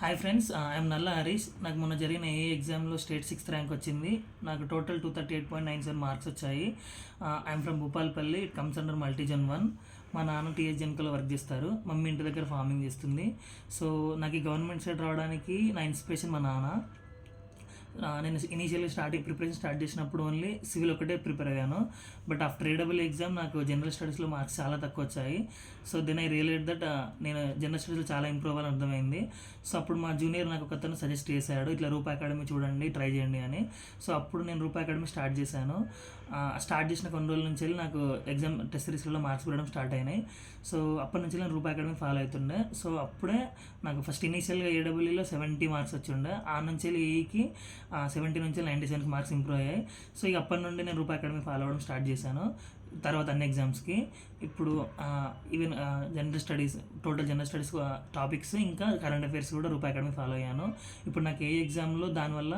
Hi friends, I'm నల్ల హరీష్. నాకు మొన్న జరిగిన ఎగ్జామ్లో స్టేట్ 6th ర్యాంక్ వచ్చింది. నాకు టోటల్ 238.97 మార్క్స్ వచ్చాయి. I'm from Bhupalpalli. It comes under multizone 1. మా నాన్న టీఎస్ జెన్కోలో వర్క్ చేస్తారు, మమ్మీ ఇంటి దగ్గర ఫార్మింగ్ చేస్తుంది. సో నాకు ఈ గవర్నమెంట్ సైడ్ రావడానికి నా ఇన్స్పిరేషన్ మా నాన్న. నేను ఇనీషియల్గా ప్రిపరేషన్ స్టార్ట్ చేసినప్పుడు ఓన్లీ సివిల్ ఒకటే ప్రిపేర్ అయ్యాను. బట్ ఆఫ్టర్ ఏడబుల్ ఎగ్జామ్ నాకు జనరల్ స్టడీస్లో మార్క్స్ చాలా తక్కువ వచ్చాయి. So then I realize that నేను జనరల్ స్టడీస్లో చాలా ఇంప్రూవ్ అవ్వాలని అర్థమైంది. సో అప్పుడు మా జూనియర్ నాకు ఒకతను సజెస్ట్ చేశాడు, ఇట్లా రూపా అకాడమీ చూడండి, ట్రై చేయండి అని. సో అప్పుడు నేను రూపా అకాడమీ స్టార్ట్ చేశాను. స్టార్ట్ చేసిన కొన్ని రోజుల నుంచి వెళ్ళి నాకు ఎగ్జామ్ టెస్ట్ సిరీస్లో మార్క్స్ పెట్టడం స్టార్ట్ అయినాయి. సో అప్పటి నుంచి నేను రూపా అకాడమీ ఫాలో అవుతుండే. సో అప్పుడే నాకు ఫస్ట్ ఇనీషియల్గా ఏడబ్ల్యూలో 70 మార్క్స్ వచ్చిండే. ఆ నుంచి వెళ్ళి ఏఈకి 70 నుంచి 97 మార్క్స్ ఇంప్రూవ్ అయ్యాయి. సో ఇక అప్పటి నుండి నేను రూపా అకాడమీ ఫాలో అవ్వడం స్టార్ట్ చేశాను. తర్వాత అన్ని ఎగ్జామ్స్కి ఇప్పుడు even general studies, total general studies topics ఇంకా కరెంట్ అఫైర్స్ కూడా రూపా అకాడమీ ఫాలో అయ్యాను. ఇప్పుడు నాకు ఏ ఎగ్జామ్లో దానివల్ల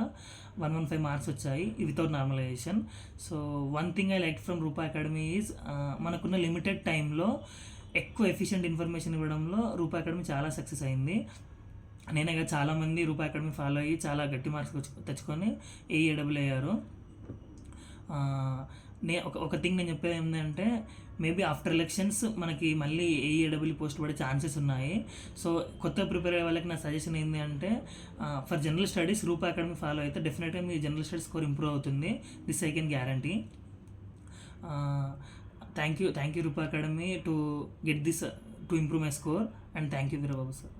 115 మార్క్స్ వచ్చాయి without normalization. So one thing I like from Rupa Academy is మనకున్న లిమిటెడ్ టైంలో ఎక్కువ ఎఫిషియెంట్ ఇన్ఫర్మేషన్ ఇవ్వడంలో రూపా అకాడమీ చాలా సక్సెస్ అయింది. నేనే కాదు, చాలామంది రూపా అకాడమీ ఫాలో అయ్యి చాలా గట్టి మార్క్స్ తెచ్చుకొని ఏఈడబ్ల్యూ అయ్యారు. ఒక థింగ్ నేను చెప్పేది ఏంటంటే, మేబీ ఆఫ్టర్ ఎలక్షన్స్ మనకి మళ్ళీ ఏఈడబ్ల్యూ పోస్ట్ పడే ఛాన్సెస్ ఉన్నాయి. సో కొత్తగా ప్రిపేర్ అయ్యే వాళ్ళకి నా సజెషన్ ఏంటి అంటే, for general studies Rupa Academy follow అయితే డెఫినెట్గా మీ జనరల్ స్టడీస్ స్కోర్ ఇంప్రూవ్ అవుతుంది. This I can guarantee. Thank you Rupa Academy to get this to improve my score, and thank you Veerababu sir.